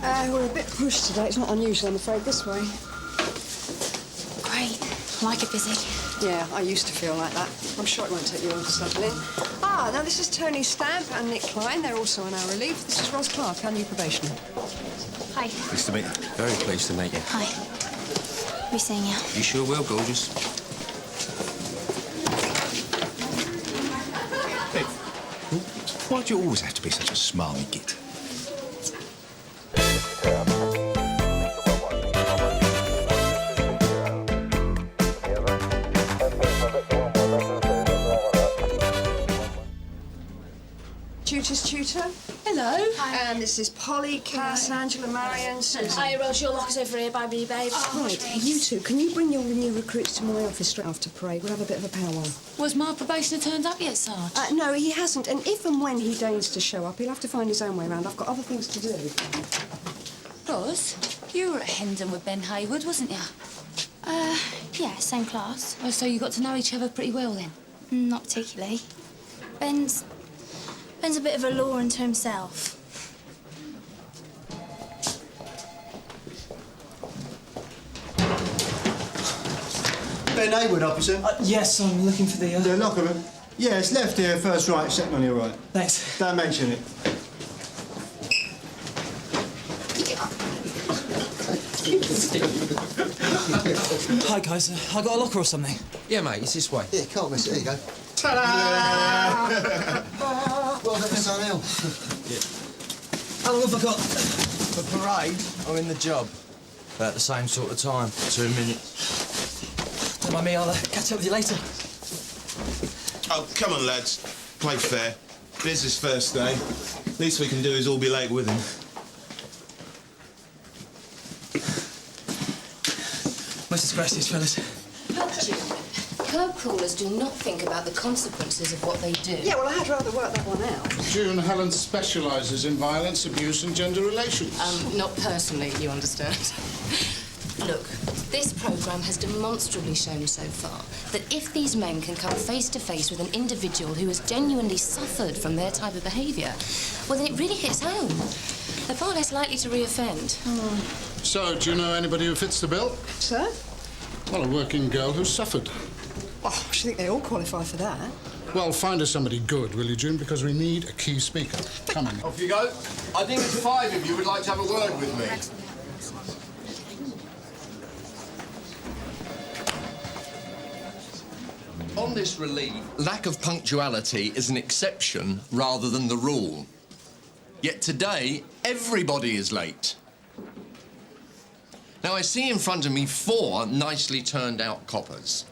We're a bit pushed today. It's not unusual, I'm afraid, this way. Great. I like it busy. Yeah, I used to feel like that. I'm sure it won't take you long to settle in. Now this is Tony Stamp and Nick Klein. They're also on our relief. This is Ross Clarke, our new probationer. Hi. Pleased to meet you. Very pleased to meet you. Hi. Be seeing you. You sure will, gorgeous. Hey, why do you always have to be such a smarmy git? Tutor's tutor. Hello. Hi. And this is Polly, Cath, Angela, Marion, Susan. Hi, Rouse. Your locker's over here by me, babe. Right, you two, can you bring your new recruits to my office straight after parade? We'll have a bit of a powwow. Was my probationer turned up yet, Sarge? No, he hasn't. And if and when he deigns to show up, he'll have to find his own way around. I've got other things to do. Roz, you were at Hendon with Ben Hayward, wasn't you? Yeah, same class. Oh, so you got to know each other pretty well, then? Not particularly. Ben's a bit of a law unto himself. Ben Hayward, officer. Yes, I'm looking for the... The locker room? Yeah, it's left here, first right, second on your right. Thanks. Don't mention it. Hi, guys. I got a locker or something. Yeah, mate, it's this way. Yeah, can't miss it. Here you go. Ta-da! Well, that's something else. How long have I got? For parade or in the job? About the same sort of time. 2 minutes. Don't mind me, I'll catch up with you later. Oh, come on, lads. Play fair. Business first day. Least we can do is all be late with him. Most gracious, fellas. Club callers do not think about the consequences of what they do. Yeah, well, I had rather work that one out. June Helen specialises in violence, abuse and gender relations. Not personally, you understand. Look, this programme has demonstrably shown so far that if these men can come face to face with an individual who has genuinely suffered from their type of behaviour, well, then it really hits home. They're far less likely to re-offend. So, do you know anybody who fits the bill? Sir? Well, a working girl who's suffered. Oh, I should think they all qualify for that. Well, find us somebody good, will you, June? Because we need a key speaker. Come on. Off you go. I think it's 5 of you would like to have a word with me. On this relief, lack of punctuality is an exception rather than the rule. Yet today, everybody is late. Now, I see in front of me 4 nicely turned-out coppers.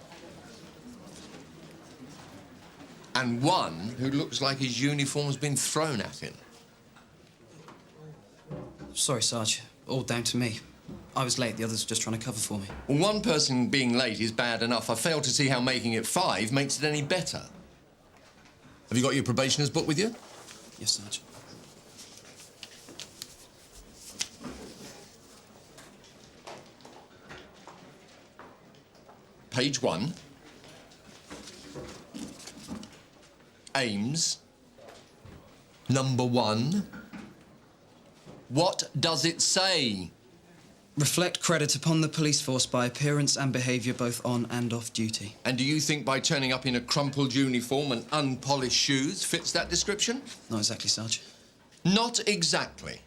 And 1 who looks like his uniform's been thrown at him. Sorry, Sarge. All down to me. I was late. The others were just trying to cover for me. Well, 1 person being late is bad enough. I fail to see how making it 5 makes it any better. Have you got your probationer's book with you? Yes, Sarge. Page 1. Aims. Number 1. What does it say? Reflect credit upon the police force by appearance and behaviour both on and off duty. And do you think by turning up in a crumpled uniform and unpolished shoes fits that description? Not exactly, Sarge. Not exactly.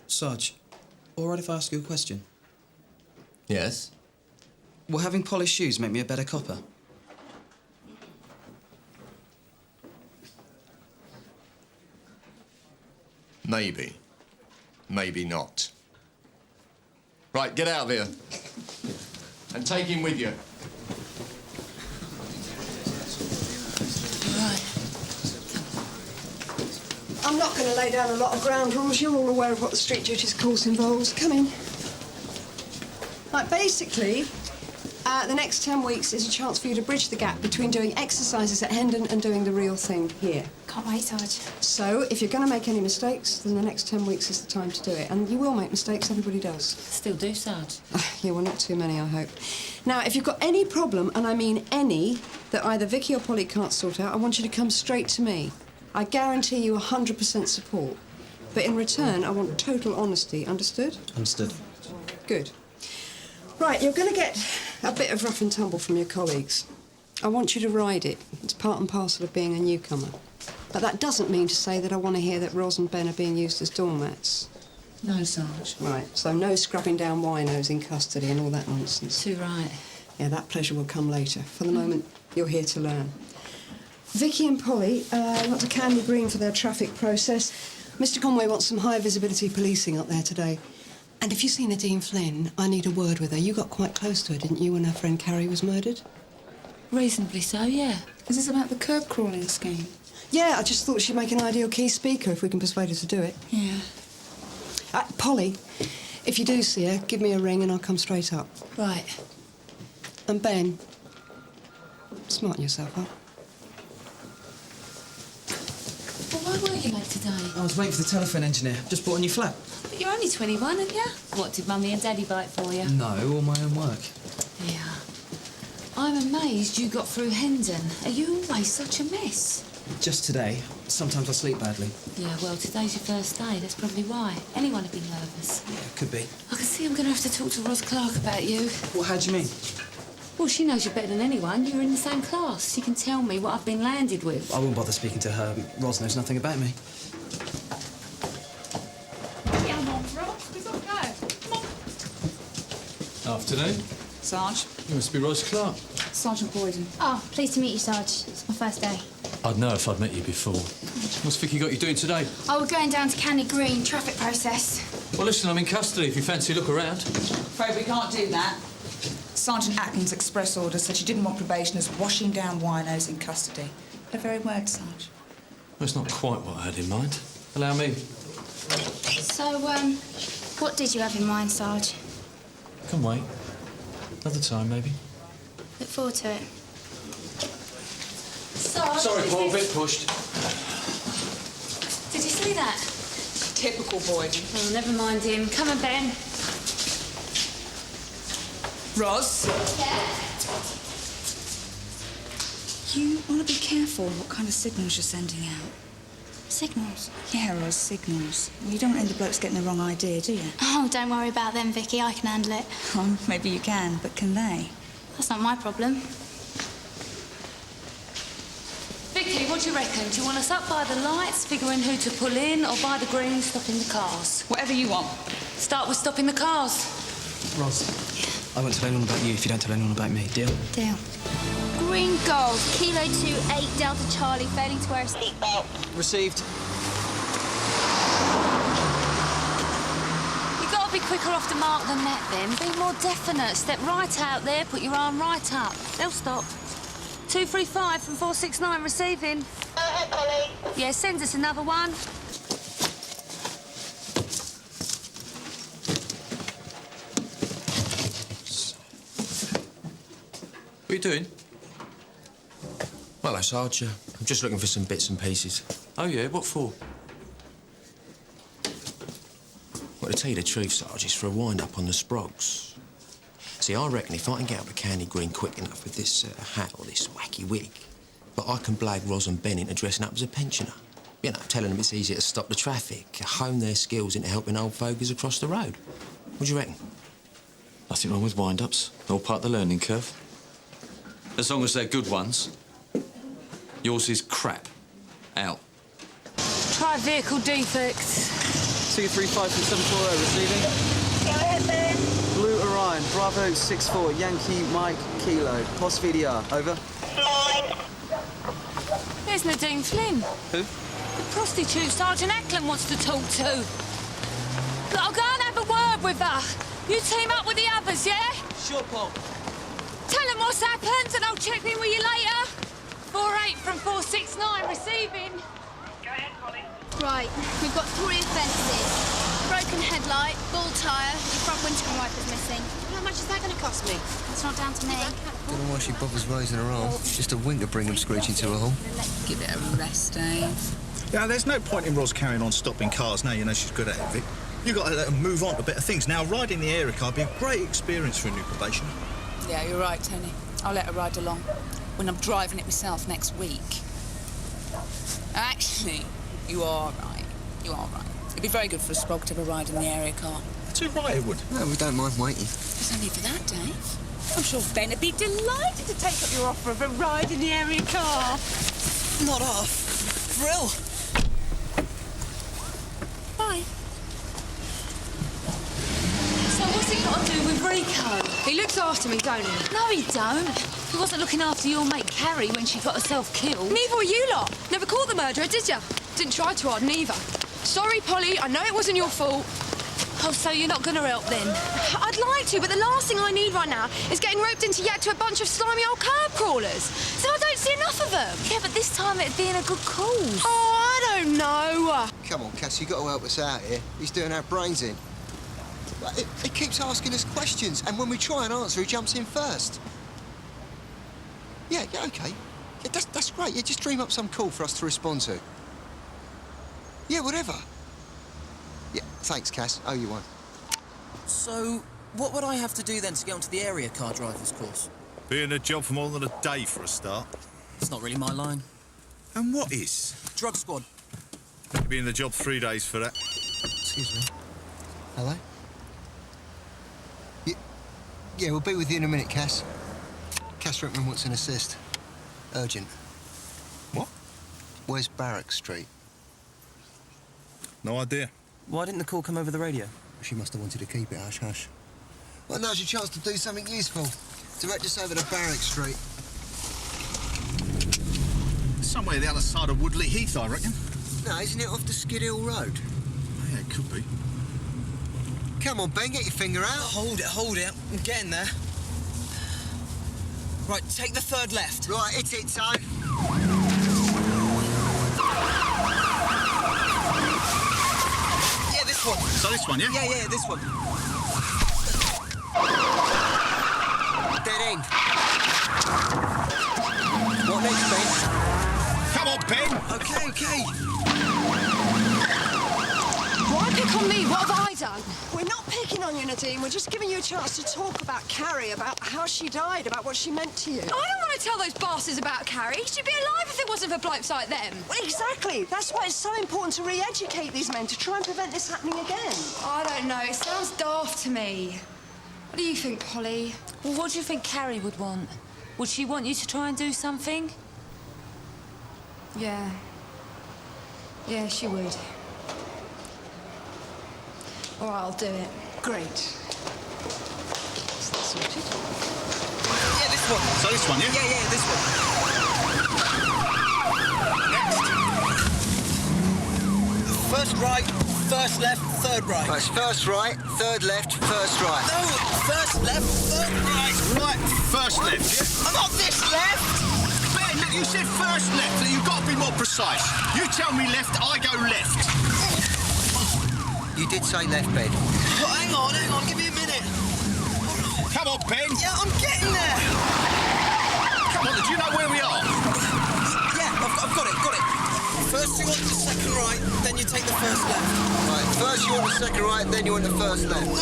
Sarge, all right if I ask you a question? Yes? Will having polished shoes make me a better copper? Maybe. Maybe not. Right, get out of here. And take him with you. I'm not going to lay down a lot of ground rules. You're all aware of what the street duties course involves. Come in. Right, basically, the next 10 weeks is a chance for you to bridge the gap between doing exercises at Hendon and doing the real thing here. Can't wait, Sarge. So, if you're going to make any mistakes, then the next 10 weeks is the time to do it. And you will make mistakes, everybody does. Still do, Sarge. Yeah, well, not too many, I hope. Now, if you've got any problem, and I mean any, that either Vicky or Polly can't sort out, I want you to come straight to me. I guarantee you 100% support. But in return, I want total honesty. Understood? Understood. Good. Right, you're going to get a bit of rough and tumble from your colleagues. I want you to ride it. It's part and parcel of being a newcomer. But that doesn't mean to say that I want to hear that Roz and Ben are being used as doormats. No, Sarge. Right, so no scrubbing down winos in custody and all that nonsense. Too right. Yeah, that pleasure will come later. For the moment, you're here to learn. Vicky and Polly got to Candy Green for their traffic process. Mr. Conway wants some high-visibility policing up there today. And if you've seen Nadine Flynn, I need a word with her. You got quite close to her, didn't you, when her friend Carrie was murdered? Reasonably so, yeah. Is this about the curb crawling scheme? Yeah, I just thought she'd make an ideal key speaker if we can persuade her to do it. Yeah. Polly, if you do see her, give me a ring and I'll come straight up. Right. And Ben, smarten yourself up. Well, why were you late today? I was waiting for the telephone engineer. Just bought a new flat. But you're only 21, aren't you? What did Mummy and Daddy buy it for you? No, all my own work. Yeah. I'm amazed you got through Hendon. Are you always such a mess? Just today. Sometimes I sleep badly. Yeah, well, today's your first day. That's probably why. Anyone would be nervous. Yeah, could be. I can see I'm going to have to talk to Roz Clarke about you. Well, how do you mean? Well, she knows you better than anyone. You're in the same class. She can tell me what I've been landed with. I won't bother speaking to her. Roz knows nothing about me. Come on, Roz. We've got to go. Come on. Afternoon. Sarge. You must be Roz Clarke. Sergeant Boyden. Oh, pleased to meet you, Sarge. It's my first day. I'd know if I'd met you before. What's Vicky got you doing today? Oh, we're going down to Candy Green, traffic process. Well, listen, I'm in custody if you fancy a look around. Afraid we can't do that. Sergeant Ackland's express order said she didn't want probationers washing down winos in custody. Her very words, Sarge. Well, it's not quite what I had in mind. Allow me. So, what did you have in mind, Sarge? Can wait. Another time, maybe. Look forward to it. Sarge, Sorry, Paul, a bit pushed. Did you see that? Typical Boyden. Oh, never mind him. Come on, Ben. Roz? Yeah? You want to be careful what kind of signals you're sending out. Signals? Yeah, Roz, signals. Well, you don't want any blokes getting the wrong idea, do you? Oh, don't worry about them, Vicky. I can handle it. Well, maybe you can, but can they? That's not my problem. Vicky, what do you reckon? Do you want us up by the lights, figuring who to pull in, or by the green, stopping the cars? Whatever you want. Start with stopping the cars. Roz, I won't tell anyone about you if you don't tell anyone about me. Deal? Deal. Green Gold, Kilo 28 Delta Charlie, failing to wear a seatbelt. Received. You've got to be quicker off the mark than that, then. Be more definite. Step right out there, put your arm right up. They'll stop. 235 from 469 receiving. Go ahead, Polly. Yeah, send us another one. What are you doing? Well, Sarge, I'm just looking for some bits and pieces. Oh, yeah? What for? Well, to tell you the truth, Sarge, it's for a wind-up on the Sprogs. See, I reckon if I can get up to Candy Green quick enough with this hat or this wacky wig, but I can blag Roz and Ben into dressing up as a pensioner. You know, telling them it's easier to stop the traffic, hone their skills into helping old fogies across the road. What do you reckon? Nothing wrong with wind-ups. All part of the learning curve. As long as they're good ones. Yours is crap. Out. Try vehicle defects. 235 from 740 receiving. Go ahead, Ben. Blue Orion, Bravo 64, Yankee Mike Kilo. POS VDR, over. Mine. There's Nadine Flynn. Who? The prostitute Sergeant Ackland wants to talk to. Look, I'll go and have a word with her. You team up with the others, yeah? Sure, Paul. Tell them what's happened and I'll check in with you later. 48 from 469 receiving. Go ahead, Polly. Right, we've got 3 offences. Broken headlight, bald tyre, your front windscreen wiper's missing. How much is that going to cost me? That's not down to me. Don't know why she bothers raising her arm. Just a wing to bring him screeching to a halt. Give it a rest, Dave. Yeah, there's no point in Roz carrying on stopping cars now you know she's good at it, Vic. You've got to let her move on to better things. Now, riding the area car would be a great experience for a new probationer. Yeah, you're right, Tony. I'll let her ride along when I'm driving it myself next week. Actually, you are right. You are right. It'd be very good for a sprog to have a ride in the area car. Too right, it would. No, we don't mind waiting. It's only for that, Dave. I'm sure Ben would be delighted to take up your offer of a ride in the area car. Not off. Brill. Bye. So what's he got to do with Rico? He looks after me, don't he? No, he don't. He wasn't looking after your mate Carrie when she got herself killed. Neither were you lot. Never caught the murderer, did you? Didn't try too hard, neither. Sorry, Polly, I know it wasn't your fault. Oh, so you're not going to help then? I'd like to, but the last thing I need right now is getting roped into yak to a bunch of slimy old curb crawlers. So I don't see enough of them. Yeah, but this time it'd be in a good cause. Oh, I don't know. Come on, Cass, you've got to help us out here. He's doing our brains in. He keeps asking us questions, and when we try and answer, he jumps in first. Yeah, OK. Yeah, that's great. Yeah, just dream up some call for us to respond to. Yeah, whatever. Yeah, thanks, Cass. Owe you one. So, what would I have to do then to get onto the area car driver's course? Be in a job for more than a day for a start. It's not really my line. And what is? Drug squad. You'll be in the job 3 days for that. Excuse me. Hello? Yeah, we'll be with you in a minute, Cass. Cass Rickman wants an assist. Urgent. What? Where's Barrack Street? No idea. Why didn't the call come over the radio? She must have wanted to keep it hush-hush. Well, now's your chance to do something useful. Direct us over to Barrack Street. Somewhere the other side of Woodley Heath, I reckon. No, isn't it off the Skid Hill Road? Yeah, it could be. Come on, Ben, get your finger out. Hold it. I'm getting there. Right, take the third left. Right, it's it, son. Yeah, this one. So this one, yeah? Yeah, this one. Dead end. What next, Ben? Come on, Ben! Okay. Why pick on me? What have I done? We're not picking on you, Nadine. We're just giving you a chance to talk about Carrie, about how she died, about what she meant to you. I don't want to tell those bastards about Carrie. She'd be alive if it wasn't for blokes like them. Well, exactly. That's why it's so important to re-educate these men, to try and prevent this happening again. I don't know. It sounds daft to me. What do you think, Polly? Well, what do you think Carrie would want? Would she want you to try and do something? Yeah. Yeah, she would. All right, I'll do it. Great. Is that sorted? Yeah, this one. So this one, yeah? Yeah, this one. Next. First right, first left, third right. Right, it's first right, third left, first right. No, first left, third right. Right, first left, yeah? I'm not this left. Ben, look, you said first left. You've got to be more precise. You tell me left, I go left. You did say left, Ben. Oh, hang on, give me a minute. Come on, Ben. Yeah, I'm getting there. Come on, do you know where we are? Yeah, I've got it. First you want the second right, then you take the first left. Right, first you want the second right, then you want the first left. No,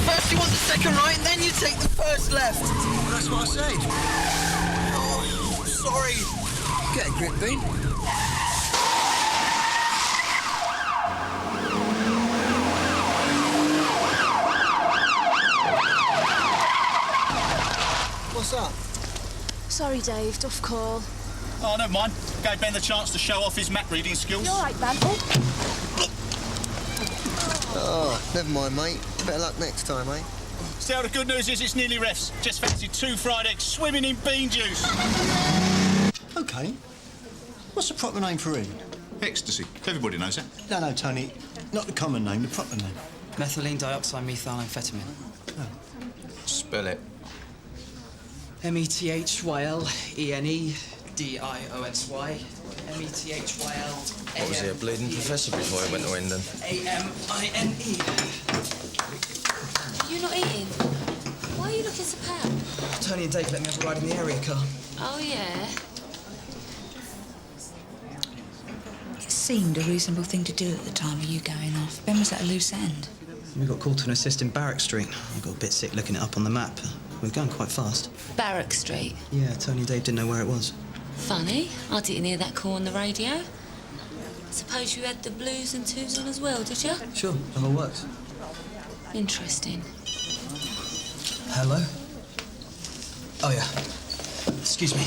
first you want the second right, then you take the first left. Well, that's what I said. Oh, sorry. Get a grip, Ben. What's up? Sorry, Dave, off call. Oh, never mind. Gave Ben the chance to show off his map reading skills. You all right, man? Oh, never mind, mate. Better luck next time, eh? Still, the good news is it's nearly refs. Just fancy 2 fried eggs swimming in bean juice. OK. What's the proper name for Ian? Ecstasy. Everybody knows that. No, Tony. Not the common name, the proper name. Methylene dioxymethylamphetamine. Oh. Spell it. METHYLENE DIOXY. METHYL. What was he, a bleeding professor before he went to Hendon? AMINE. You're not eating? Why are you looking so pale? Tony and Dave let me have a ride in the area car. Oh, yeah? It seemed a reasonable thing to do at the time of you going off. Ben was at a loose end. We got called to an assist in Barrack Street. I got a bit sick looking it up on the map. We were going quite fast. Barrack Street. Yeah, Tony and Dave didn't know where it was. Funny. I didn't hear that call on the radio. Suppose you had the blues and twos on as well, did you? Sure, it all works. Interesting. Hello? Oh, yeah. Excuse me.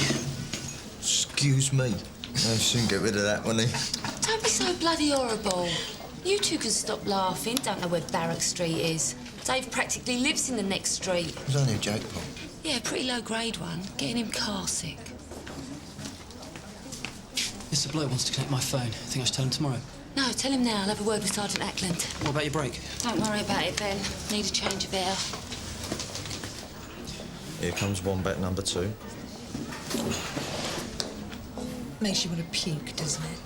Excuse me. I shouldn't get rid of that, wouldn't he? Don't be so bloody horrible. You two can stop laughing. Don't know where Barrack Street is. Dave practically lives in the next street. It was only a joke, Paul. Yeah, pretty low-grade one. Getting him car sick. Mr. Bloke wants to connect my phone. Think I should tell him tomorrow? No, tell him now. I'll have a word with Sergeant Ackland. What about your break? Don't worry about it, Ben. Need a change of air. Here comes wombat number 2. Makes you want to puke, doesn't it?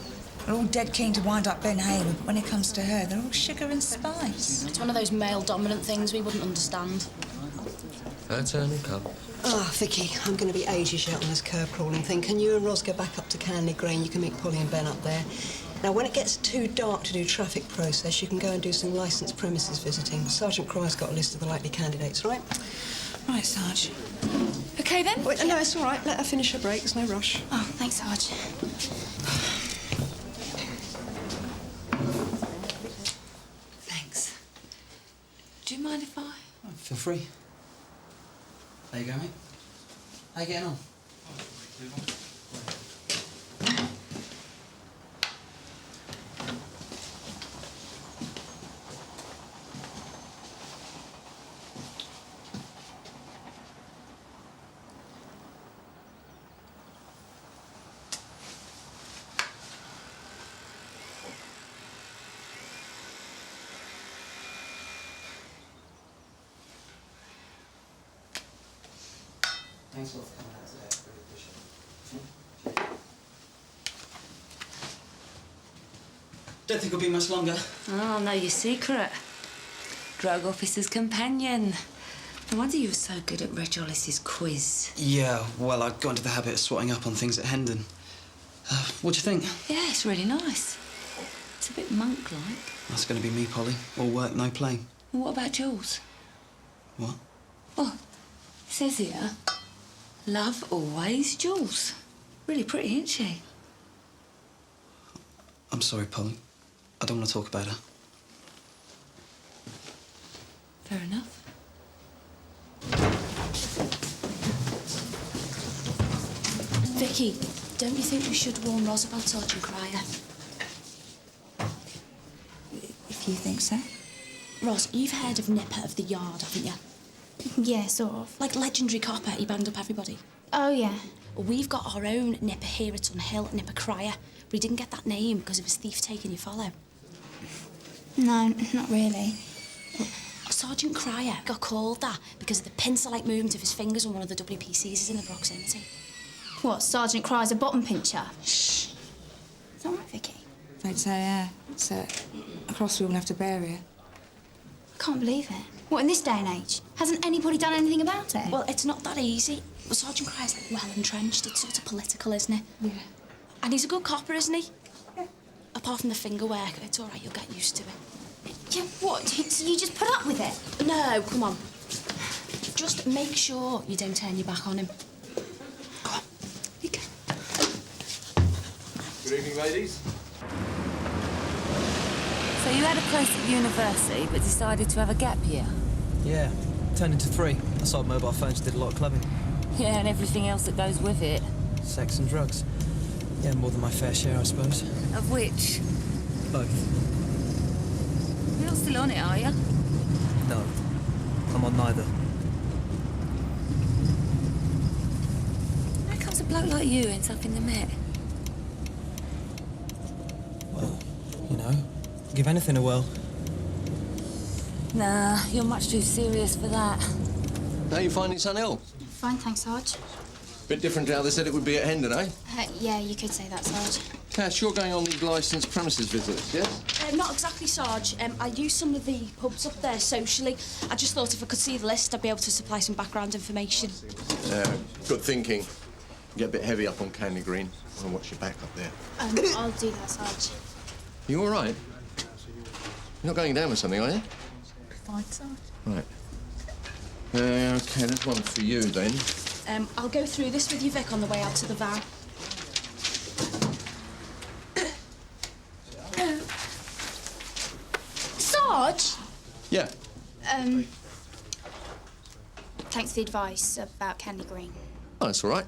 They're all dead keen to wind up Ben Hayward, but when it comes to her, they're all sugar and spice. It's one of those male-dominant things we wouldn't understand. Attorney Cup. Ah, Vicky, I'm going to be ages yet on this curb crawling thing. Can you and Ros go back up to Canley Green? You can meet Polly and Ben up there. Now, when it gets too dark to do traffic process, you can go and do some licensed premises visiting. Sergeant Cry's got a list of the likely candidates, right? Right, Sarge. OK, then? Wait, no, it's all right. Let her finish her break. There's no rush. Oh, thanks, Sarge. Thanks. Do you mind if I... Oh, feel free. There you go, mate. How you getting on? Thanks a lot for coming out today. I really appreciate it. Don't think it'll be much longer. Oh, I know your secret. Drug officer's companion. No wonder you were so good at Reg Hollis's quiz. Yeah, well, I got into the habit of swatting up on things at Hendon. What do you think? Yeah, it's really nice. It's a bit monk-like. That's going to be me, Polly. All work, no play. And what about Jules? What? Oh, it says here, love always Jules. Really pretty, isn't she? I'm sorry, Polly. I don't want to talk about her. Fair enough. Vicky, don't you think we should warn Ros about Sergeant Cryer? If you think so. Ros, you've heard of Nipper of the Yard, haven't you? Yeah, sort of. Like legendary copper, he banged up everybody. Oh, yeah. Well, we've got our own Nipper here at Unhill, Nipper Cryer, but he didn't get that name because of his thief taking you follow. No, not really. Sergeant Cryer got called that because of the pencil-like movement of his fingers when one of the WPCs is in the proximity. What, Sergeant Cry's a bottom pincher? Shh. Is that right, Vicky? I'd say, yeah. It's a cross we all have to bear here. I can't believe it. What, in this day and age? Hasn't anybody done anything about it? Well, it's not that easy. Well, Sergeant Cryer's like well entrenched. It's sort of political, isn't it? Yeah. And he's a good copper, isn't he? Yeah. Apart from the finger work, it's all right. You'll get used to it. Yeah, what? So you just put up with it? No, come on. Just make sure you don't turn your back on him. Go on. You go. Good evening, ladies. So you had a place at university, but decided to have a gap year? Yeah, turned into 3. I sold mobile phones, did a lot of clubbing. Yeah, and everything else that goes with it. Sex and drugs. Yeah, more than my fair share, I suppose. Of which? Both. You're not still on it, are you? No, I'm on neither. How comes a bloke like you ends up in the Met? Well, you know, give anything a whirl. Nah, you're much too serious for that. How are you finding Sun Hill? Fine, thanks, Sarge. Bit different to how they said it would be at Hendon, eh? Yeah, you could say that, Sarge. Cath, you're going on these licensed premises visits, yes? Not exactly, Sarge. I use some of the pubs up there socially. I just thought if I could see the list, I'd be able to supply some background information. Good thinking. Get a bit heavy up on Canley Green. I want to watch your back up there. I'll do that, Sarge. You all right? You're not going down with something, are you? Fine, Sarge. Right. OK, there's one for you, then. I'll go through this with you, Vic, on the way out to the van. What? Yeah. Thanks for the advice about Candy Green. Oh, that's all right.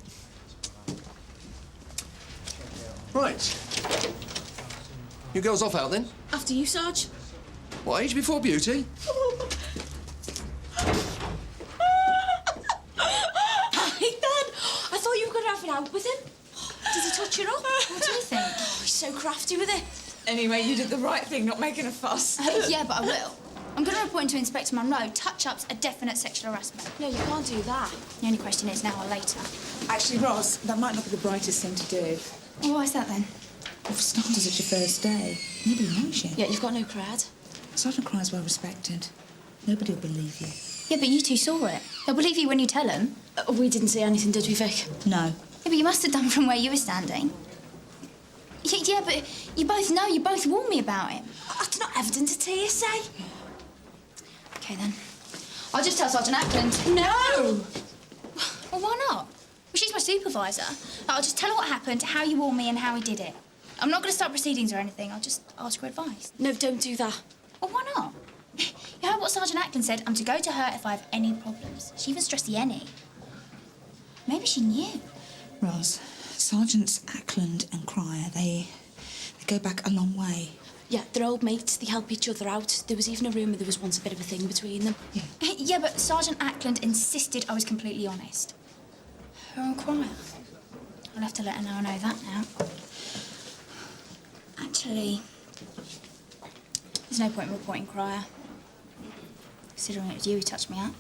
Right. You girls off out then? After you, Sarge. What, age before beauty? Hey, Dad! I thought you were going to have it out with him. Did he touch you up? What do you think? Oh, he's so crafty with it. Anyway, you did the right thing, not making a fuss. Yeah, but I will. I'm going to report him to Inspector Monroe. Touch-ups are definite sexual harassment. No, you can't do that. The only question is now or later. Actually, Ross, that might not be the brightest thing to do. Well, why is that then? Well, for starters, it's your first day. Nobody knows you. Yeah, you've got no cred. Sergeant Cry's well respected. Nobody will believe you. Yeah, but you two saw it. They'll believe you when you tell them. We didn't see anything, did we, Vic? No. Yeah, but you must have done from where you were standing. Yeah, but you both know. You both warned me about it. That's not evidence at hearsay. OK, then. I'll just tell Sergeant Ackland. No! Well, why not? Well, she's my supervisor. I'll just tell her what happened, how you warned me and how he did it. I'm not going to start proceedings or anything. I'll just ask her advice. No, don't do that. Well, why not? You heard what Sergeant Ackland said? I'm to go to her if I have any problems. She even stressed the any. Maybe she knew. Ross, Sergeants Ackland and Cryer, they go back a long way. Yeah, they're old mates. They help each other out. There was even a rumour there was once a bit of a thing between them. Yeah. Yeah, but Sergeant Ackland insisted I was completely honest. Her and Cryer. I'll have to let her know I know that now. Actually, there's no point in reporting Cryer. Considering it was you who touched me up.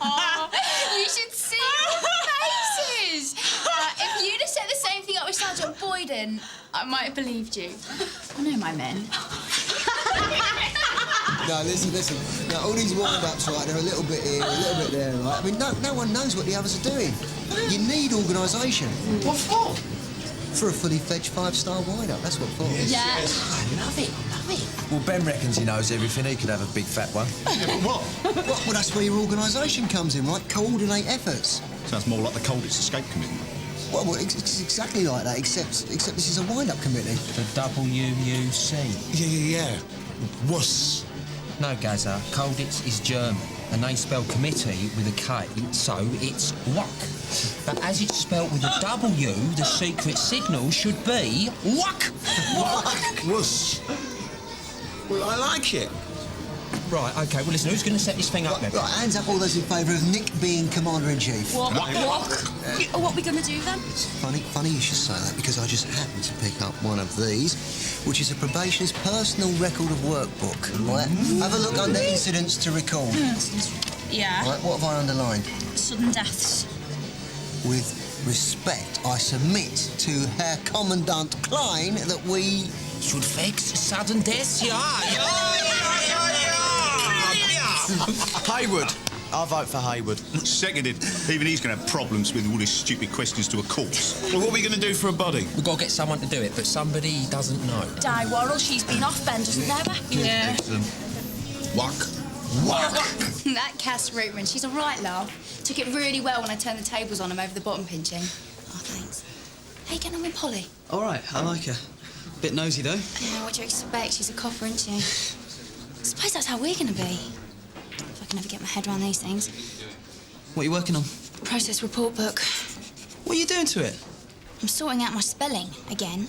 Oh, you should see your faces! If you'd have said the same thing up with Sergeant Boyden, I might have believed you. I know my men. No, listen. Now, all these wind-ups, right, they're a little bit here, a little bit there, right? I mean, no one knows what the others are doing. You need organisation. What for? For a fully fledged five-star wind-up, that's what for. Yeah. I love it. Well, Ben reckons he knows everything. He could have a big fat one. Yeah, but what? Well, that's where your organisation comes in, right? Coordinate efforts. Sounds more like the Colditz Escape Committee. Well, it's exactly like that, except this is a wind-up committee. The WUC. Yeah. Wuss. No, Gaza. Colditz is German, and they spell committee with a K, so it's WUC. But as it's spelt with a W, the secret signal should be WUC. Wuss. Well, I like it. Right, OK, well, listen, who's going to set this thing up then? Right, hands up all those in favour of Nick being Commander-in-Chief. What are we going to do then? It's funny you should say that, because I just happened to pick up one of these, which is a probationer's personal record of work book. Right? Have a look under incidents to record. Yeah. Right, what have I underlined? Sudden deaths. With respect, I submit to Herr Commandant Klein that we... Should fix sudden deaths, Hayward. I'll vote for Hayward. Seconded. Even he's going to have problems with all his stupid questions to a corpse. Well, what are we going to do for a body? We've got to get someone to do it, but somebody he doesn't know. Di Worrell, she's been off, Ben doesn't know her. Yeah. Wuck. That Cass Rootman, she's all right, love. Took it really well when I turned the tables on him over the bottom pinching. Oh, thanks. How you getting on with Polly? All right, I like her. Bit nosy, though. Yeah, what do you expect? She's a copper, isn't she? I suppose that's how we're going to be. If I can ever get my head around these things. What are you working on? Process report book. What are you doing to it? I'm sorting out my spelling again.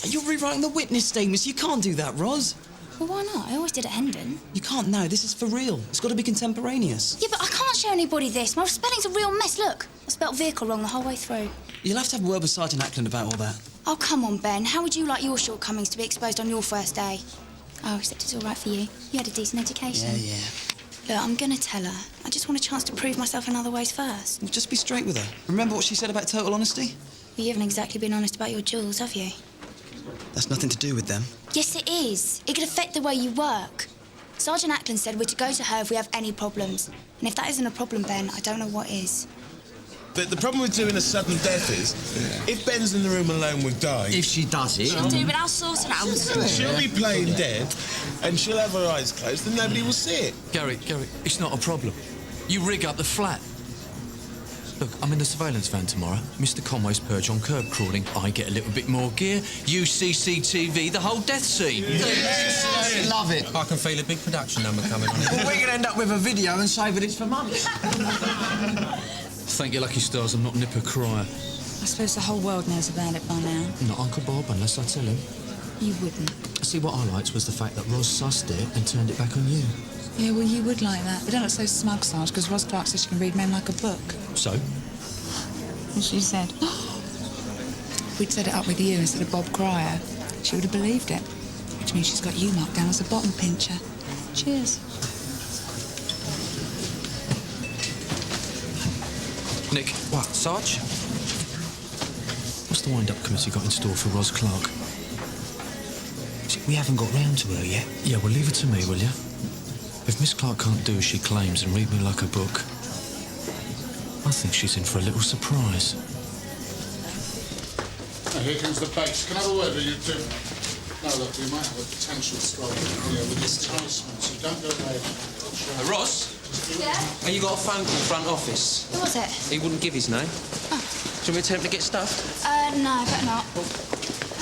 You're rewriting the witness statements. You can't do that, Roz. Well, why not? I always did at Hendon. You can't now. This is for real. It's got to be contemporaneous. Yeah, but I can't show anybody this. My spelling's a real mess. Look, I spelt vehicle wrong the whole way through. You'll have to have a word with Sergeant Ackland about all that. Oh, come on, Ben. How would you like your shortcomings to be exposed on your first day? Oh, except it's all right for you. You had a decent education. Yeah. Look, I'm going to tell her. I just want a chance to prove myself in other ways first. Well, just be straight with her. Remember what she said about total honesty? Well, you haven't exactly been honest about your jewels, have you? That's nothing to do with them. Yes, it is. It could affect the way you work. Sergeant Ackland said we're to go to her if we have any problems. And if that isn't a problem, Ben, I don't know what is. The problem with doing a sudden death is, if Ben's in the room alone with Di... If she does it... She'll do, but I'll sort it out. She'll be playing dead, and she'll have her eyes closed, and nobody will see it. Gary, it's not a problem. You rig up the flat. Look, I'm in the surveillance van tomorrow. Mr. Conway's perch on curb crawling. I get a little bit more gear. You CCTV the whole death scene. Love it. I can feel a big production number coming on. Well, we're going to end up with a video and saving it for months. Thank your lucky stars I'm not Nipper Cryer. I suppose the whole world knows about it by now. Not Uncle Bob, unless I tell him. You wouldn't. See, what I liked was the fact that Ros sussed it and turned it back on you. Yeah, well, you would like that. But don't look so smug, Sarge, because Ros Clarke says she can read men like a book. So? And she said, if we'd set it up with you instead of Bob Cryer, she would have believed it. Which means she's got you marked down as a bottom pincher. Cheers. Nick. What, Sarge? What's the wind-up committee got in store for Ros Clarke? We haven't got round to her yet. Yeah, well, leave it to me, will you? If Miss Clarke can't do as she claims and read me like a book, I think she's in for a little surprise. Now, here comes the base. Can I have a word with you two? No, look, we might have a potential struggle here with this enticement, so don't go there. Ross? Yeah? Have you got a phone call front office? Who was it? He wouldn't give his name. Oh. Shall we attempt to get stuffed? No, better not.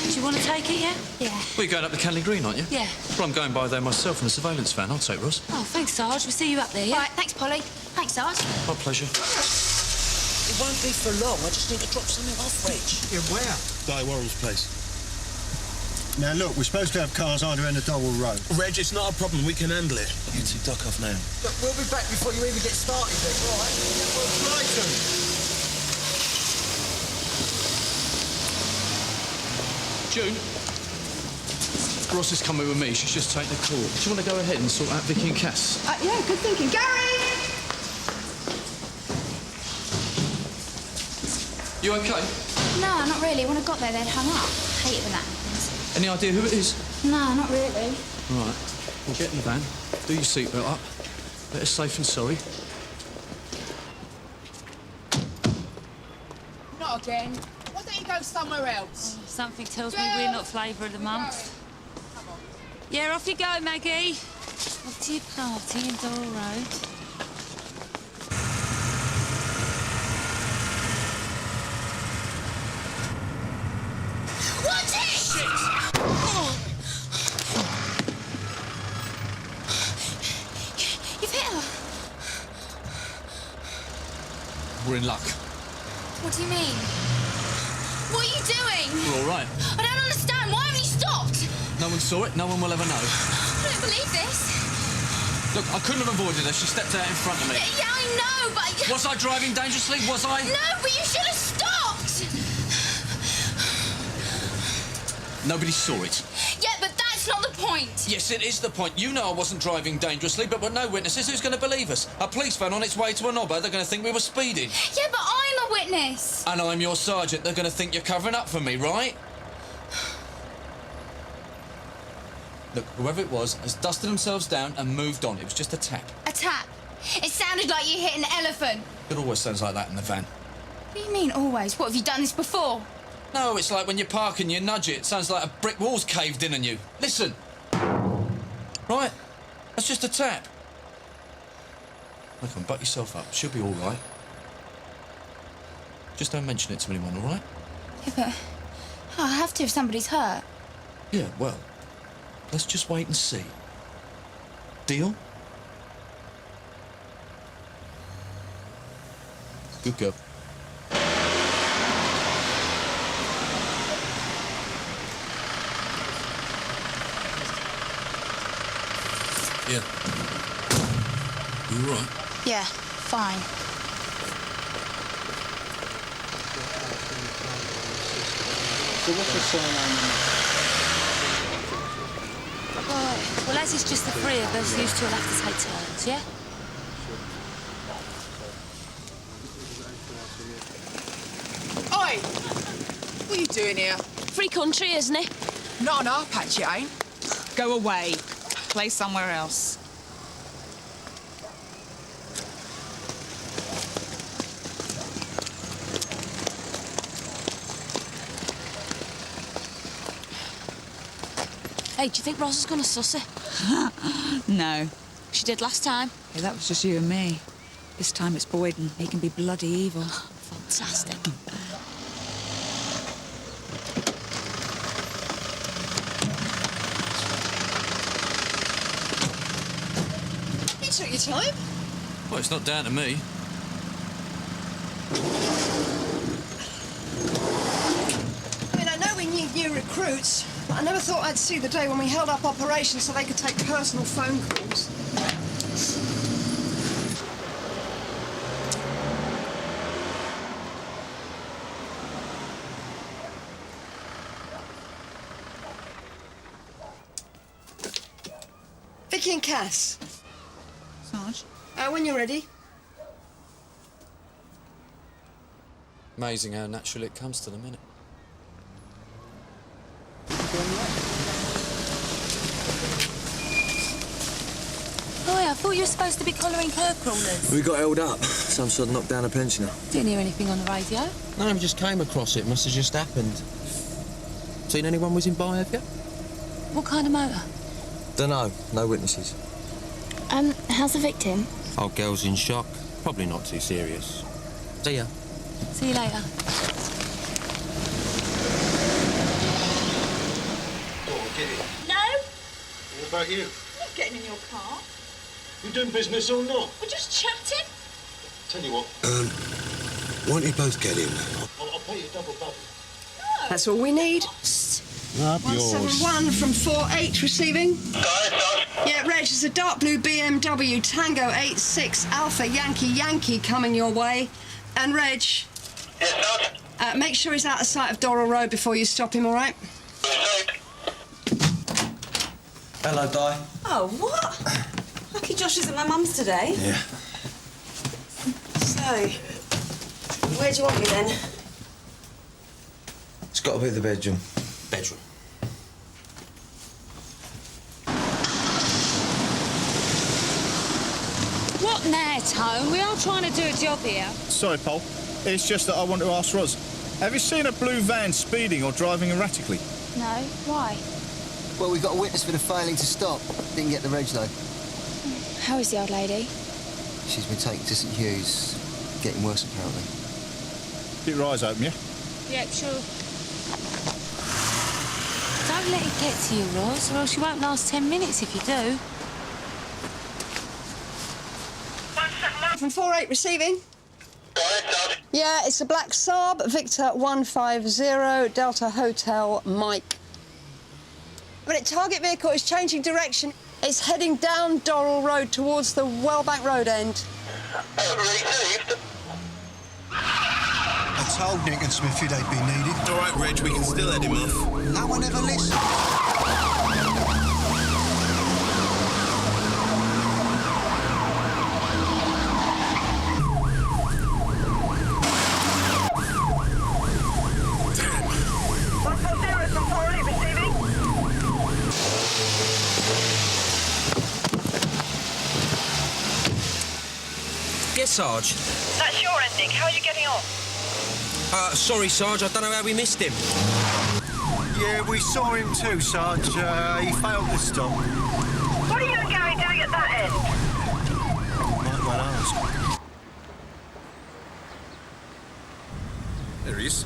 Do you want to take it, yeah? Yeah. Well, you're going up to Canley Green, aren't you? Yeah. Well, I'm going by there myself in a surveillance van. I'll take Ross. Oh, thanks, Sarge. We'll see you up there, yeah? Right, thanks, Polly. Thanks, Sarge. My pleasure. It won't be for long. I just need to drop something off, Reg. Yeah, where? Di Worrell's place. Now, look, we're supposed to have cars either end of double road. Reg, it's not a problem. We can handle it. You two duck off now. Look, we'll be back before you even get started, Reg, all right? We'll try to. June? Ross is coming with me. She's just taken a call. Do you want to go ahead and sort out Vicky and Cass? Yeah, good thinking. Gary! You okay? No, not really. When I got there, they'd hung up. Hate it when that happens. Any idea who it is? No, not really. Right. We'll get in the van. Do your seatbelt up. Better safe than sorry. Not again. Why don't you go somewhere else? Something tells me we're not flavour of the month. Yeah, off you go, Maggie. Off to your party in Doyle Road. Watch it! Shit! Oh. You've hit her. We're in luck. What do you mean? What are you doing? We're all right. I don't understand. Why haven't you stopped? No one saw it. No one will ever know. I don't believe this. Look, I couldn't have avoided her. She stepped out in front of me. Yeah, I know, but... Was I driving dangerously? Was I? No, but you should have stopped! Nobody saw it. Yeah, but that's not the point. Yes, it is the point. You know I wasn't driving dangerously, but with no witnesses, who's going to believe us? A police van on its way to an obber, they're going to think we were speeding. Yeah, but I'm a witness. And I'm your sergeant. They're going to think you're covering up for me, right? Look, whoever it was has dusted themselves down and moved on. It was just a tap. A tap. It sounded like you hit an elephant. It always sounds like that in the van. What do you mean, always? What, have you done this before? No, it's like when you park and you nudge it. It sounds like a brick wall's caved in on you. Listen. Right? That's just a tap. Look, on, butt yourself up. She'll be all right. Just don't mention it to anyone, all right? Yeah, but... Oh, I have to if somebody's hurt. Yeah, well, let's just wait and see. Deal? Good girl. Yeah. You all right? Yeah, fine. So what's the surname? Well, as it's just the three of us, you two will have to take turns, yeah? Oi! What are you doing here? Free country, isn't it? Not on our patch, it ain't. Go away. Play somewhere else. Hey, do you think Ros is going to suss it? No. She did last time. Yeah, that was just you and me. This time it's Boyden. He can be bloody evil. Fantastic. You took your time. Well, it's not down to me. I mean, I know we need new recruits, but I never thought I'd see the day when we held up operations so they could take personal phone calls. Vicky and Cass. Sarge? When you're ready. Amazing how natural it comes to them, isn't it? Oh, yeah, I thought you were supposed to be collaring Quirke crawlers. We got held up. Some sort of knocked down a pensioner. Didn't hear anything on the radio. No, we just came across it. Must have just happened. Seen anyone was in by, have you? What kind of motor? Dunno. No witnesses. How's the victim? Old girl's in shock. Probably not too serious. See ya. See you later. No? What about you? I'm not getting in your car. You doing business or not? We're just chatting. Tell you what. Why don't you both get in? I'll pay you double. That's all we need. Up 171 from 48 receiving. Yeah, Reg, there's a dark blue BMW Tango 86 Alpha Yankee coming your way. And Reg, make sure he's out of sight of Dorrell Road before you stop him, all right? Hello, Di. Oh, what? Lucky Josh is at my mum's today. Yeah. So, where do you want me then? It's got to be the bedroom. Bedroom. What now, Tone? We are trying to do a job here. Sorry, Paul. It's just that I want to ask Roz. Have you seen a blue van speeding or driving erratically? No? Why? Well, we've got a witness for the failing to stop. Didn't get the reg, though. How is the old lady? She's been taken to St Hugh's. Getting worse, apparently. Keep your eyes open, yeah? Yeah, sure. Don't let it get to you, Roz, or else you won't last 10 minutes if you do. From 48 receiving. Yeah, it's a black Saab, Victor 150, Delta Hotel, Mike. I mean, target vehicle is changing direction. It's heading down Dorrell Road towards the Wellbank Road end. I told Nick and Smithy they'd be needed. All right, Reg, we can still head him off. No one ever listened. Yes, Sarge. That's your end, Nick. How are you getting on? Sorry, Sarge. I don't know how we missed him. Yeah, we saw him too, Sarge. He failed to stop. What are you and Gary doing at that end? Might well ask. There he is.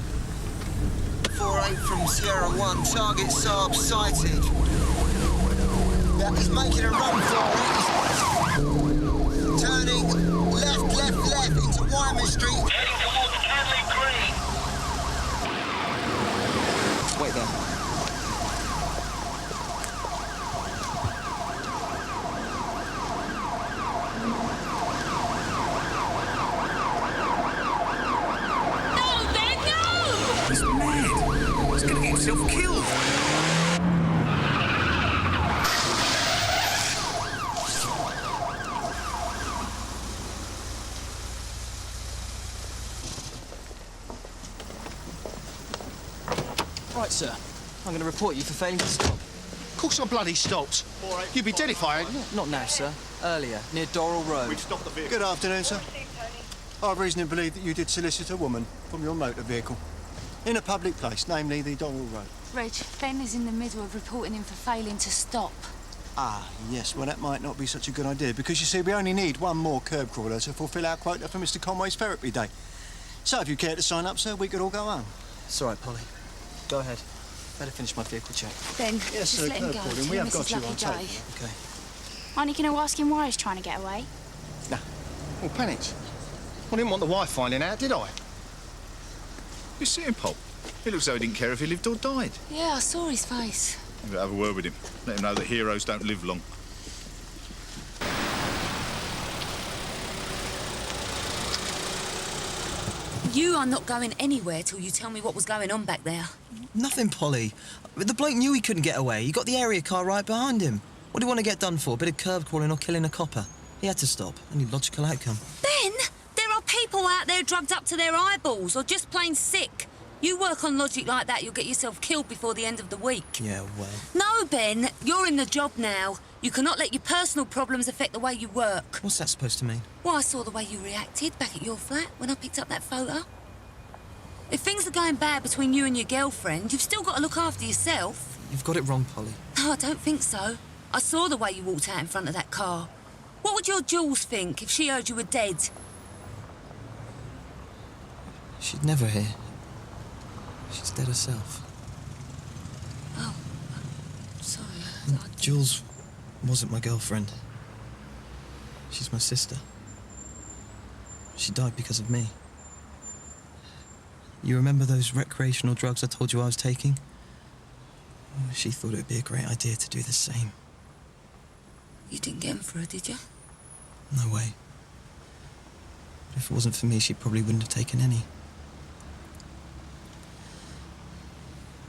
48 from Sierra 1, target Saab sighted. Yeah, he's making a run for it. Turning left into Wyman Street. Heading towards Canley Green. Wait there. No, Ben, no! He's mad. He's gonna get himself killed. Right, sir. I'm going to report you for failing to stop. Of course I bloody stopped. You'd be dead if I hadn't. Not now, sir. Earlier, near Dorrell Road. Good afternoon, sir. I have reason to believe that you did solicit a woman from your motor vehicle in a public place, namely the Donald Road. Reg, Ben is in the middle of reporting him for failing to stop. Ah, yes. Well, that might not be such a good idea because, you see, we only need one more curb crawler to fulfil our quota for Mr. Conway's therapy day. So if you care to sign up, sir, we could all go home. It's all right, Polly. Go ahead. Better finish my vehicle check. Ben, Yes, just sir, let him curb go. crawling. We have got you on tape. Okay. Aren't you going to ask him why he's trying to get away? No. Well, Pennant, I didn't want the wife finding out, did I? You see him, Pop? He looks as though he didn't care if he lived or died. Yeah, I saw his face. I'm gonna have a word with him. Let him know that heroes don't live long. You are not going anywhere till you tell me what was going on back there. Nothing, Polly. The bloke knew he couldn't get away. He got the area car right behind him. What do you want to get done for? A bit of curb crawling or killing a copper? He had to stop. Only logical outcome. Ben, there are people out there drugged up to their eyeballs or just plain sick. You work on logic like that, you'll get yourself killed before the end of the week. Yeah, well... No, Ben, you're in the job now. You cannot let your personal problems affect the way you work. What's that supposed to mean? Well, I saw the way you reacted back at your flat when I picked up that photo. If things are going bad between you and your girlfriend, you've still got to look after yourself. You've got it wrong, Polly. No, I don't think so. I saw the way you walked out in front of that car. What would your Jules think if she heard you were dead? She'd never hear. She's dead herself. Oh, sorry. Jules wasn't my girlfriend. She's my sister. She died because of me. You remember those recreational drugs I told you I was taking? She thought it would be a great idea to do the same. You didn't get them for her, did you? No way. But if it wasn't for me, she probably wouldn't have taken any.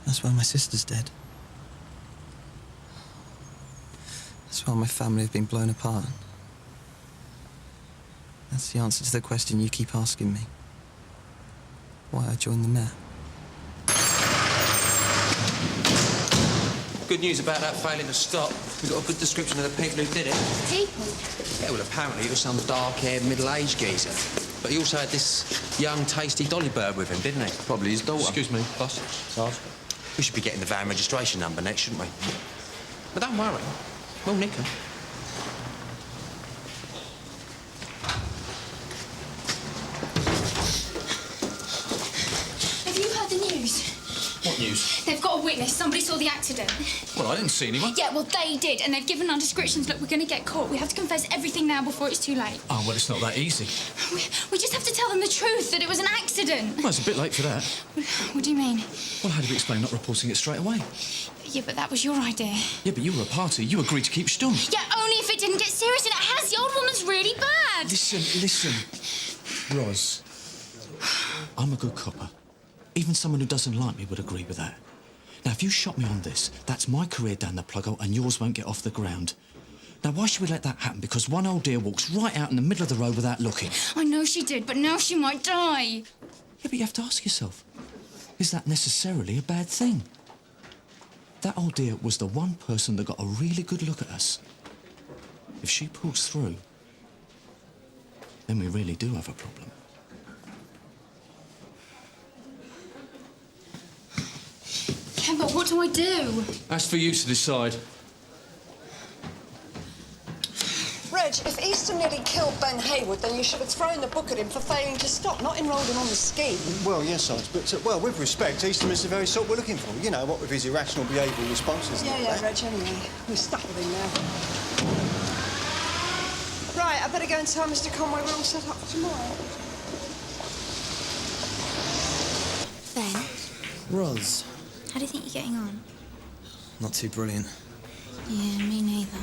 That's why my sister's dead. That's why my family have been blown apart. That's the answer to the question you keep asking me. Why I joined the Met. Good news about that failing to stop. We've got a good description of the people who did it. People? Yeah, well, apparently it was some dark-haired, middle-aged geezer. But he also had this young, tasty dolly bird with him, didn't he? Probably his daughter. Excuse me, boss. Sarge. We should be getting the van registration number next, shouldn't we? But don't worry. We'll nick 'em. Have you heard the news? What news? They've got a witness. Somebody saw the accident. Well, I didn't see anyone. Yeah, well, they did, and they've given our descriptions. Look, we're going to get caught. We have to confess everything now before it's too late. Oh, well, it's not that easy. We just have to tell them the truth, that it was an accident. Well, it's a bit late for that. What do you mean? Well, how do we explain not reporting it straight away? Yeah, but that was your idea. Yeah, but you were a party. You agreed to keep stum. Yeah, only if it didn't get serious, and it has. The old woman's really bad. Listen. Roz, I'm a good copper. Even someone who doesn't like me would agree with that. Now, if you shot me on this, that's my career down the plug-hole and yours won't get off the ground. Now, why should we let that happen? Because one old dear walks right out in the middle of the road without looking. I know she did, but now she might die. Yeah, but you have to ask yourself, is that necessarily a bad thing? That old dear was the one person that got a really good look at us. If she pulls through, then we really do have a problem. Yeah, but what do I do? That's for you to decide. Reg, if Easton nearly killed Ben Hayward, then you should have thrown the book at him for failing to stop, not enrolled him on the scheme. Well, yes, Sarge, but, well, with respect, Easton is the very sort we're looking for. You know, what with his irrational behavioural responses. Yeah, Reg, anyway. We're stuck with him now. Right, I better go and tell Mr. Conway we're all set up for tomorrow. Ben, Roz. how do you think you're getting on? Not too brilliant. Yeah, me neither.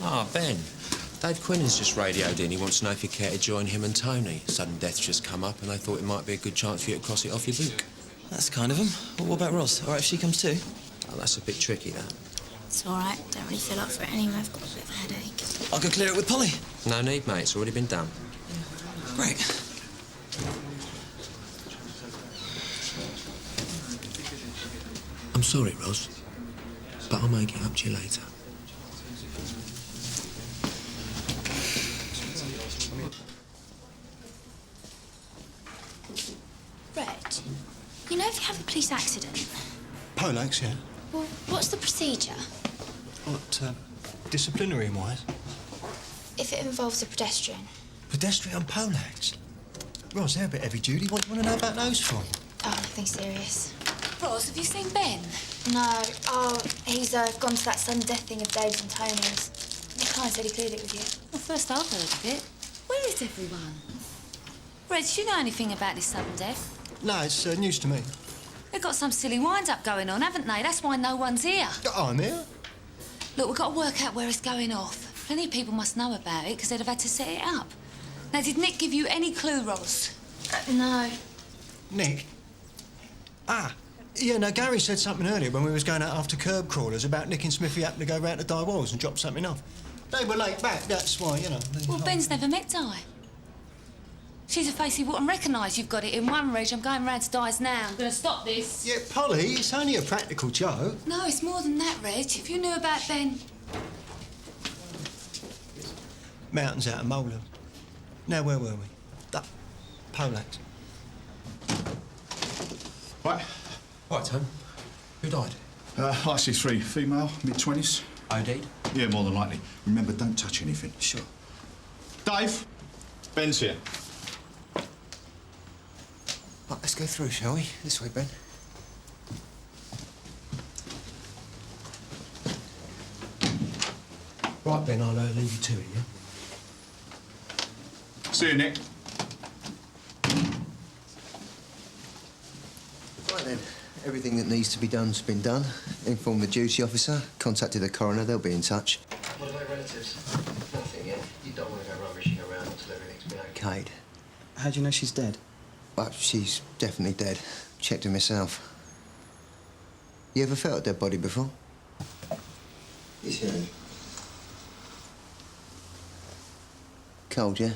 Ah, Ben. Dave Quinnan's just radioed in. He wants to know if you care to join him and Tony. Sudden death's just come up, and they thought it might be a good chance for you to cross it off your book. That's kind of him. Well, what about Roz? All right if she comes too? Oh, that's a bit tricky, that. It's all right. Don't really feel up for it anyway. I've got a bit of a headache. I'll go clear it with Polly. No need, mate. It's already been done. Great. I'm sorry, Roz, but I'll make it up to you later. Reg, you know if you have a police accident, Polax, yeah. well, what's the procedure? What, disciplinary-wise? If it involves a pedestrian. Pedestrian poleaxe? Ros, they're a bit heavy-duty. What do you want to know about those for? Oh, nothing serious. Ross, have you seen Ben? No. Oh, he's gone to that sudden death thing of Dave's and Tony's. The client said he cleared it with you. Well, first I've heard of it. Where is everyone? Reg, do you know anything about this sudden death? No, it's news to me. They've got some silly wind-up going on, haven't they? That's why no one's here. I'm here. Look, we've got to work out where it's going off. Plenty of people must know about it because they'd have had to set it up. Now, did Nick give you any clue, Ross? No. Nick? Ah, yeah, no, Gary said something earlier when we was going out after curb crawlers about Nick and Smithy happened to go round to Di Walls and drop something off. They were late back, that's why, you know. Well, Ben's never met Di. She's a face he wouldn't recognise. You've got it in one, Reg. I'm going round to Di's now. I'm going to stop this. Yeah, Polly, it's only a practical joke. No, it's more than that, Reg. If you knew about Ben... Mountains out of Molar. Now, where were we? That Poleaxe. Right. Right, Tom. Who died? IC3, female, mid-20s. OD'd? Yeah, more than likely. Remember, don't touch anything. Sure. Dave, Ben's here. Right, let's go through, shall we? This way, Ben. Right, Ben, I'll leave you to it, yeah? See you, Nick. Right then, everything that needs to be done's been done. Informed the duty officer, contacted the coroner, they'll be in touch. What about relatives? Nothing yet. You don't want to go rummaging around until everything's been Kate. How do you know she's dead? Well, she's definitely dead. Checked her myself. You ever felt a dead body before? Yes, yeah. Cold, yeah?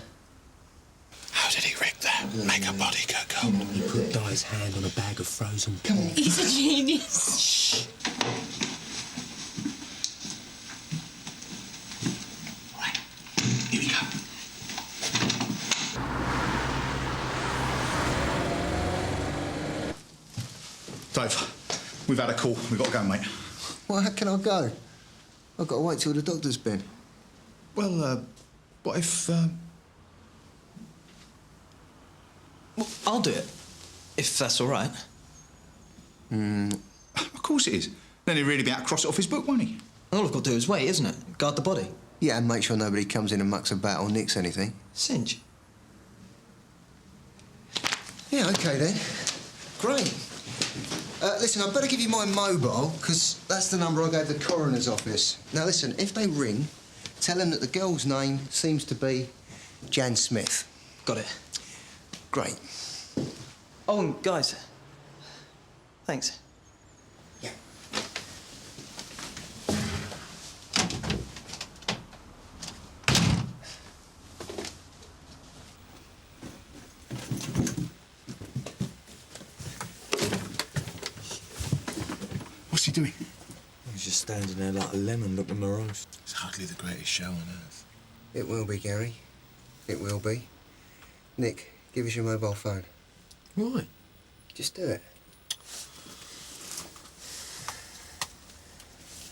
How did he rig that? Make a body go cold. He put Di's hand on a bag of frozen... Come on. He's a genius. Shh. Right, here we go. Dave, we've had a call. We've got to go, mate. Well, how can I go? I've got to wait till the doctor's been. Well, what if... Well, I'll do it, if that's all right. Of course it is. Then he'd really be able to cross it off his book, won't he? All I've got to do is wait, isn't it? Guard the body. Yeah, and make sure nobody comes in and mucks about or nicks anything. Cinch. Yeah, OK, then. Great. Listen, I'd better give you my mobile, because that's the number I gave the coroner's office. Now, listen, if they ring, tell them that the girl's name seems to be Jan Smith. Got it. Great. Oh, and guys. Thanks. Yeah. What's he doing? He's just standing there like a lemon looking morose. It's hardly the greatest show on earth. It will be, Gary. It will be. Nick, give us your mobile phone. Why? Just do it.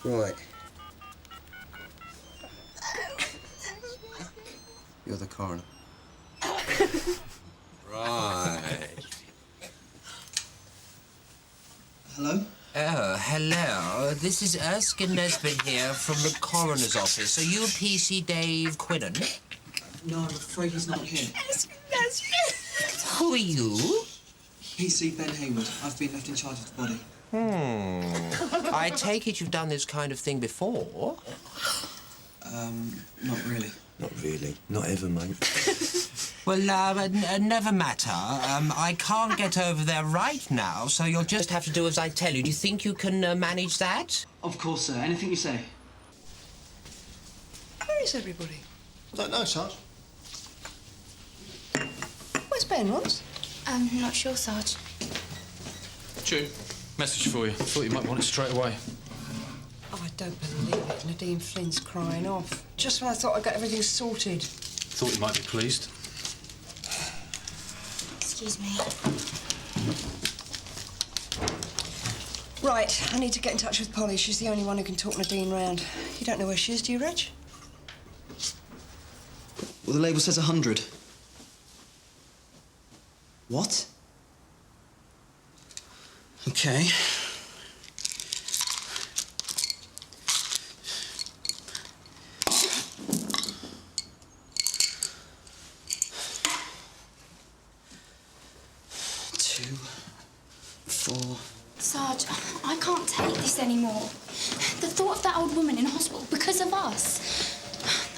Right. You're the coroner. Right. Hello? Oh, hello. This is Erskine Nesbitt here from the coroner's office. Are you PC Dave Quinnan? No, I'm afraid he's not here. Who are you? PC Ben Hayward. I've been left in charge of the body. I take it you've done this kind of thing before? Not really. Not really. Not ever, mate. Well, never matter. I can't get over there right now, so you'll just have to do as I tell you. Do you think you can manage that? Of course, sir. Anything you say. Where is everybody? I don't know, Sarge. Where's Ben, Ross? Not sure, Sarge. Chew. Message for you. Thought you might want it straight away. Oh, I don't believe it. Nadine Flynn's crying off. Just when I thought I got everything sorted. Thought you might be pleased. Excuse me. Right, I need to get in touch with Polly. She's the only one who can talk Nadine round. You don't know where she is, do you, Reg? Well, the label says 100. What? Okay. Sarge, I can't take this anymore. The thought of that old woman in hospital because of us.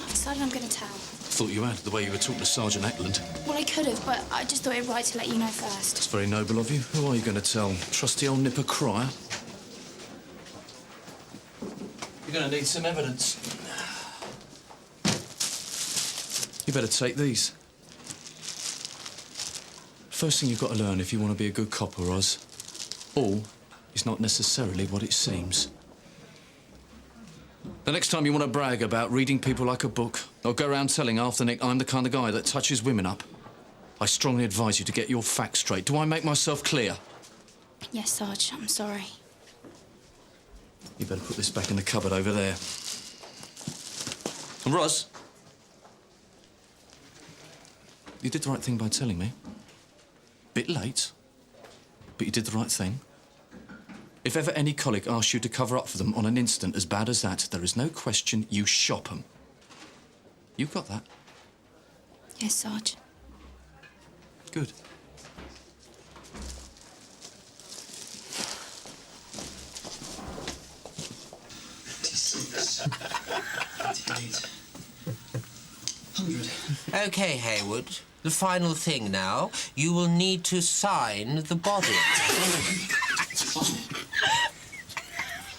I've decided I'm going to tell. Thought you had, the way you were talking to Sergeant Ackland. Well, I could have, but I just thought it right to let you know first. It's very noble of you. Who are you going to tell? Trusty old nipper Crier? You're going to need some evidence. You better take these. First thing you've got to learn if you want to be a good copper, Roz, all is not necessarily what it seems. The next time you want to brag about reading people like a book, or go around telling half the nick I'm the kind of guy that touches women up, I strongly advise you to get your facts straight. Do I make myself clear? Yes, Sarge, I'm sorry. You better put this back in the cupboard over there. And Roz, you did the right thing by telling me. Bit late, but you did the right thing. If ever any colleague asks you to cover up for them on an incident as bad as that, there is no question you shop 'em. You got that? Yes, Sarge. Good. OK, Hayward. The final thing now. You will need to sign the body.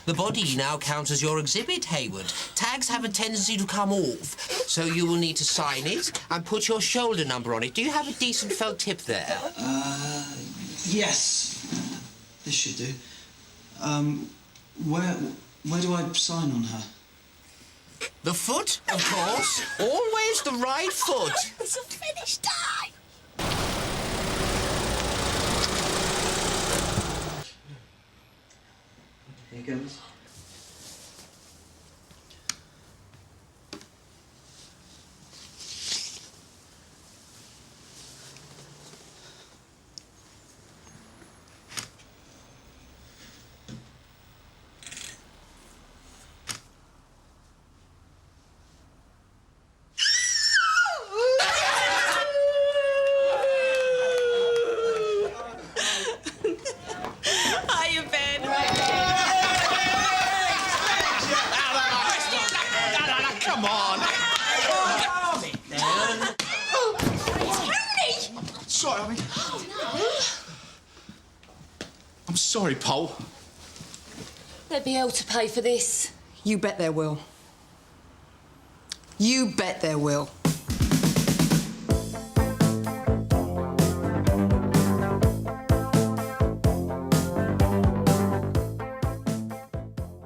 The body now counts as your exhibit, Hayward. Tags have a tendency to come off, so you will need to sign it and put your shoulder number on it. Do you have a decent felt tip there? Yes. This should do. Where do I sign on her? The foot, of course. Always the right foot. It's a finished die. Here goes. Hiya, Ben. Come on! Sorry, I'm sorry, Pole. There'll be hell to pay for this. You bet there will. You bet there will.